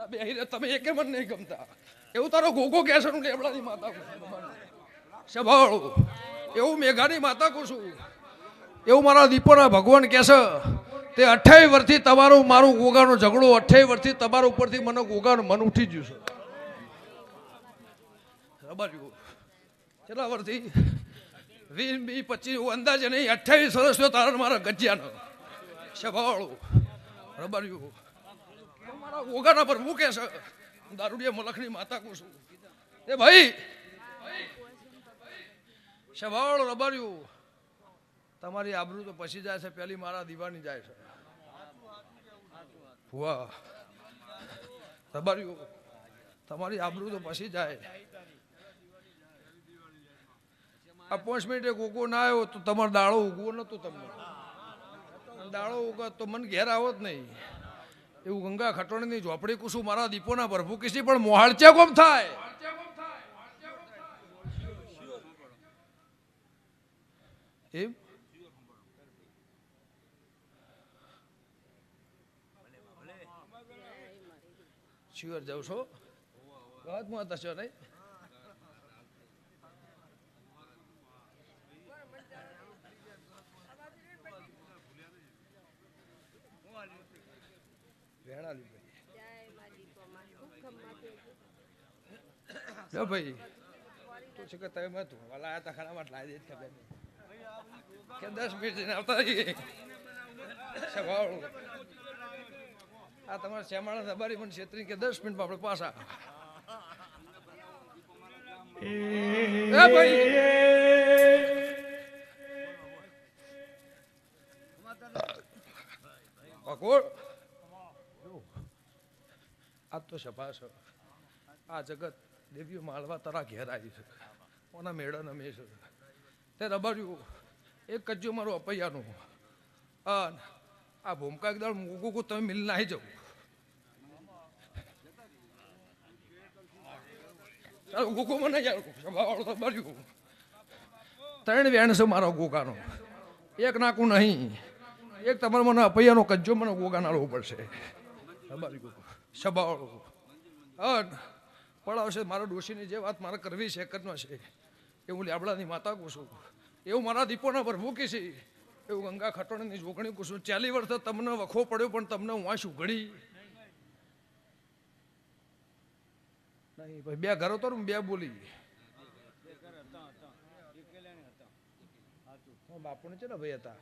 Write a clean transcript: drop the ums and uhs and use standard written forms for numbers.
બે તમે એકે મન નહીં ગમતા એવું તારો ગોગો કહે છે લેબડાની માતા સંભાળો એવું મેઘાની માતા કહું છું એવું મારા દીપોના ભગવાન કહે છે તે 28 વર્ષથી તમારું મારું ગોગાનો ઝઘડો 28 વર્ષથી તમારા ઉપરથી મને ગોગાનું મન ઉઠી ગયું છે બરાબર કેટલા વર્ષથી 20 25 અંદાજે નહીં 28 વર્ષ થયો તારા મારા ગજ્જાનો સંભાળો બરાબર મારા ગોગાના પર મૂકે છે દારૂડિયા મલખની માતા કહું છું એ ભાઈ સંભાળો રબાર્યું તમારી આબરૂ તો પછી જાય છે પેલી મારા દીવાની જાય છે વાહ રબાર્યું તમારી આબરૂ તો પછી જાય આ 5 મિનિટે ગોગો ના આવ્યો તો તમારો દાડો ઉગવો નતો તમને દાડો ઉગા તો મન ઘેર આવો જ નહીં એવું ગંગા ખટોણીની ઝોપડી કુસું મારા દીપોના પ્રભુ કિસી પણ મોહાળચે કોમ થાય એમ શિવર જાવ છો વાતમાં હતા છો નહીં ભાઈ તું છે કે તમે તું વાલા આયા તા ખાનામાં લાવી દે ખબર નહીં કે 10 મિનિટ જઈને આવતા રહીએ આ તમારા શ્યામાળા દબારી મને છેતરી કે 10 મિનિટમાં આપણે પાછા ભાઈ આ તો શભાશ આ જગત દેવીઓ માળવા તારા ઘેર આવી છે ઓના મેળા નમે છે તે રબાર્યું એક કજ્જો મારું અપૈયાનું આ ભૂમકા એકદમ મૂકું તમે મિલ નાહી જવું ચાલો ગોગો મને સભાવાળો રબાર્યું 3 વેણ છે મારો ગોગાનો એક નાકું નહીં એક તમારે મને અપૈયાનો કજ્જો મને ગોગા નાળવો પડશે રબાર્યું સભાવાળો પડાવશે મારા ડોશીની જે વાત મારે કરવી છે કરનો છે એવું લેબડાની માતા કુશું એવું મારા દીપોના પર મૂકી છે એવું ગંગા ખટોણીની જોગણી કુશું 40 વર્ષ તમને વખો પડ્યો પણ તમને વાંસ ઉઘડી નહીં ભાઈ બે ઘરો તો બે બોલી બાપુને છે ને ભાઈ હતા